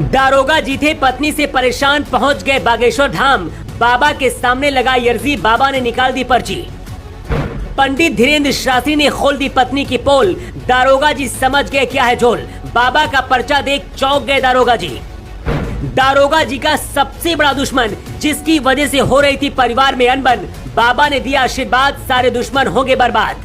दारोगा जी थे पत्नी से परेशान, पहुंच गए बागेश्वर धाम। बाबा के सामने लगा अर्जी, बाबा ने निकाल दी पर्ची। पंडित धीरेन्द्र शास्त्री ने खोल दी पत्नी की पोल। दारोगा जी समझ गए क्या है झोल। बाबा का पर्चा देख चौंक गए दारोगा जी। दारोगा जी का सबसे बड़ा दुश्मन, जिसकी वजह से हो रही थी परिवार में अनबन, बाबा ने दिया आशीर्वाद, सारे दुश्मन होंगे बर्बाद।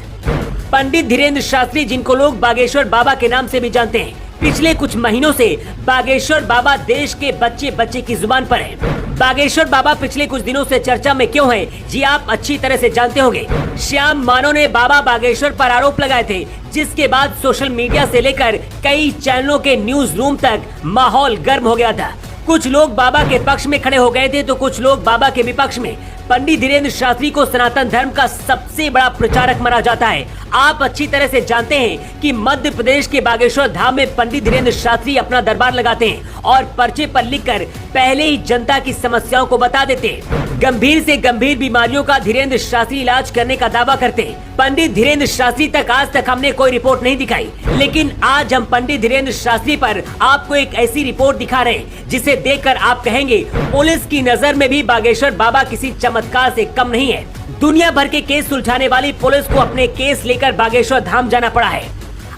पंडित धीरेन्द्र शास्त्री, जिनको लोग बागेश्वर बाबा के नाम से भी जानते हैं, पिछले कुछ महीनों से बागेश्वर बाबा देश के बच्चे बच्चे की जुबान पर है। बागेश्वर बाबा पिछले कुछ दिनों से चर्चा में क्यों है, जी आप अच्छी तरह से जानते होंगे। श्याम मानव ने बाबा बागेश्वर पर आरोप लगाए थे, जिसके बाद सोशल मीडिया से लेकर कई चैनलों के न्यूज रूम तक माहौल गर्म हो गया था। कुछ लोग बाबा के पक्ष में खड़े हो गए थे तो कुछ लोग बाबा के विपक्ष में। पंडित धीरेन्द्र शास्त्री को सनातन धर्म का सबसे बड़ा प्रचारक माना जाता है। आप अच्छी तरह से जानते हैं कि मध्य प्रदेश के बागेश्वर धाम में पंडित धीरेन्द्र शास्त्री अपना दरबार लगाते हैं और पर्चे पर लिखकर पहले ही जनता की समस्याओं को बता देते हैं। गंभीर से गंभीर बीमारियों का धीरेन्द्र शास्त्री इलाज करने का दावा करते हैं। पंडित धीरेन्द्र शास्त्री तक आज तक हमने कोई रिपोर्ट नहीं दिखाई, लेकिन आज हम पंडित धीरेन्द्र शास्त्री पर आपको एक ऐसी रिपोर्ट दिखा रहे हैं जिसे देखकर आप कहेंगे पुलिस की नजर में भी बागेश्वर बाबा किसी चमत्कार से कम नहीं है। दुनिया भर के केस सुलझाने वाली पुलिस को अपने केस लेकर बागेश्वर धाम जाना पड़ा है।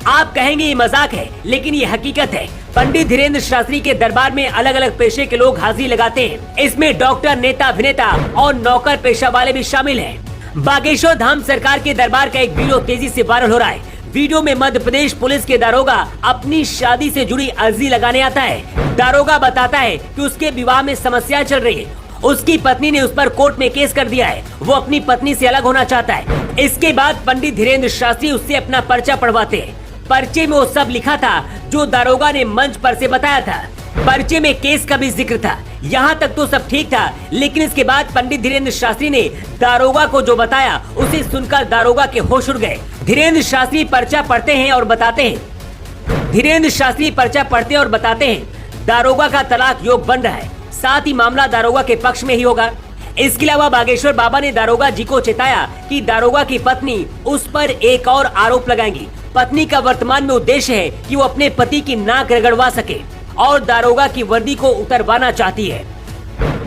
आप कहेंगे ये मजाक है, लेकिन ये हकीकत है। पंडित धीरेन्द्र शास्त्री के दरबार में अलग अलग पेशे के लोग हाजिरी लगाते हैं। इसमें डॉक्टर, नेता, अभिनेता और नौकर पेशा वाले भी शामिल हैं। बागेश्वर धाम सरकार के दरबार का एक वीडियो तेजी से वायरल हो रहा है। वीडियो में मध्य प्रदेश पुलिस के दारोगा अपनी शादी से जुड़ी अर्जी लगाने आता है। दारोगा बताता है कि उसके विवाह में समस्या चल रही है। उसकी पत्नी ने उस पर कोर्ट में केस कर दिया है। वो अपनी पत्नी से अलग होना चाहता है। इसके बाद पंडित धीरेन्द्र शास्त्री उससे अपना पर्चा पढ़वाते हैं। पर्चे में वो सब लिखा था जो दारोगा ने मंच पर से बताया था। पर्चे में केस का भी जिक्र था। यहाँ तक तो सब ठीक था, लेकिन इसके बाद पंडित धीरेन्द्र शास्त्री ने दारोगा को जो बताया उसे सुनकर दारोगा के होश उड़ गए। धीरेन्द्र शास्त्री पर्चा पढ़ते हैं और बताते हैं दारोगा का तलाक योग बन रहा है। साथ ही मामला दारोगा के पक्ष में ही होगा। इसके अलावा बागेश्वर बाबा ने दारोगा जी को चेताया कि दारोगा की पत्नी उस पर एक और आरोप लगाएंगी। पत्नी का वर्तमान में उद्देश्य है कि वो अपने पति की नाक रगड़वा सके और दारोगा की वर्दी को उतरवाना चाहती है।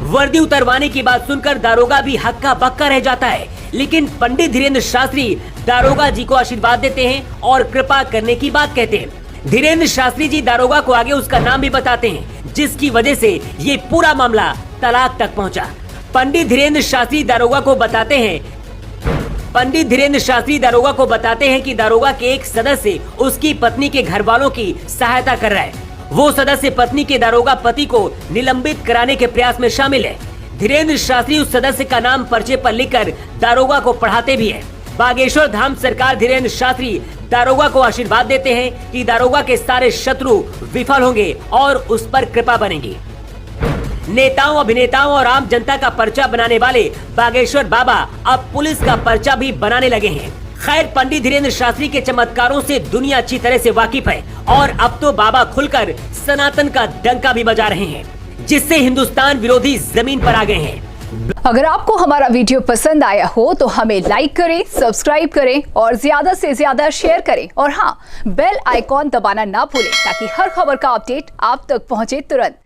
वर्दी उतरवाने की बात सुनकर दारोगा भी हक्का बक्का रह जाता है, लेकिन पंडित धीरेन्द्र शास्त्री दारोगा जी को आशीर्वाद देते हैं और कृपा करने की बात कहते हैं। धीरेन्द्र शास्त्री जी दारोगा को आगे उसका नाम भी बताते हैं, जिसकी वजह से ये पूरा मामला तलाक तक पहुंचा। पंडित धीरेन्द्र शास्त्री दारोगा को बताते हैं कि दारोगा के एक सदस्य उसकी पत्नी के घर वालों की सहायता कर रहा है। वो सदस्य पत्नी के दारोगा पति को निलंबित कराने के प्रयास में शामिल है। धीरेन्द्र शास्त्री उस सदस्य का नाम पर्चे पर लिखकर दारोगा को पढ़ाते भी हैं। बागेश्वर धाम सरकार धीरेन्द्र शास्त्री दारोगा को आशीर्वाद देते हैं कि दारोगा के सारे शत्रु विफल होंगे और उस पर कृपा बनेगी। नेताओं, अभिनेताओं और आम जनता का पर्चा बनाने वाले बागेश्वर बाबा अब पुलिस का पर्चा भी बनाने लगे हैं। खैर, पंडित धीरेन्द्र शास्त्री के चमत्कारों से दुनिया अच्छी तरह से वाकिफ है और अब तो बाबा खुलकर सनातन का डंका भी बजा रहे हैं, जिससे हिंदुस्तान विरोधी जमीन पर आ गए हैं। अगर आपको हमारा वीडियो पसंद आया हो तो हमें लाइक करें, सब्सक्राइब करें और ज्यादा से ज्यादा शेयर करें और हाँ, बेल आइकॉन दबाना ना भूलें ताकि हर खबर का अपडेट आप तक पहुंचे तुरंत।